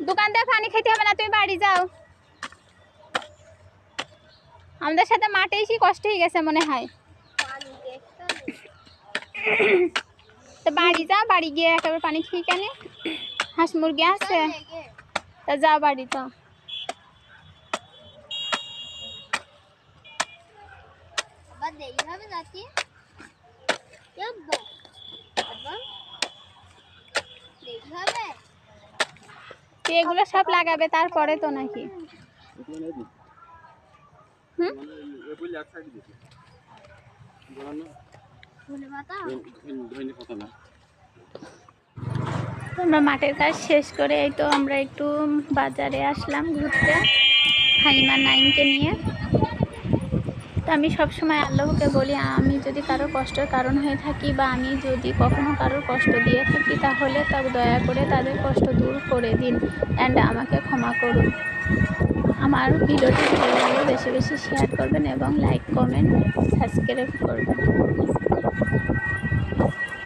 দোকান থেকে পানি খেতে হবে না, তুমি বাড়ি যাও। আমাদের সাথে মাঠে এসে কষ্ট হয়ে গেছে মনে হয়। তো বাড়ি যাও, বাড়ি গিয়ে একেবারে পানি খেয়ে কেন? হাঁস মুরগি আছে, তা যাও বাড়ি তো। এগুলো সব লাগাবে তারপরে তো নাকি? আমরা মাঠের কাজ শেষ করে এই তো আমরা একটু বাজারে আসলাম ঘুরতে হাইমা নাইমকে নিয়ে। তো আমি সবসময় আল্লাহকে বলি, আমি যদি কারোর কষ্টের কারণ হয়ে থাকি বা আমি যদি কখনো কারোর কষ্ট দিয়ে থাকি, তাহলে তা দয়া করে তাদের কষ্ট দূর করে দিন অ্যান্ড আমাকে ক্ষমা করুন। আমার ভিডিওটি ভালো লাগলে বেশি বেশি শেয়ার করবেন এবং লাইক কমেন্ট সাবস্ক্রাইব করবেন।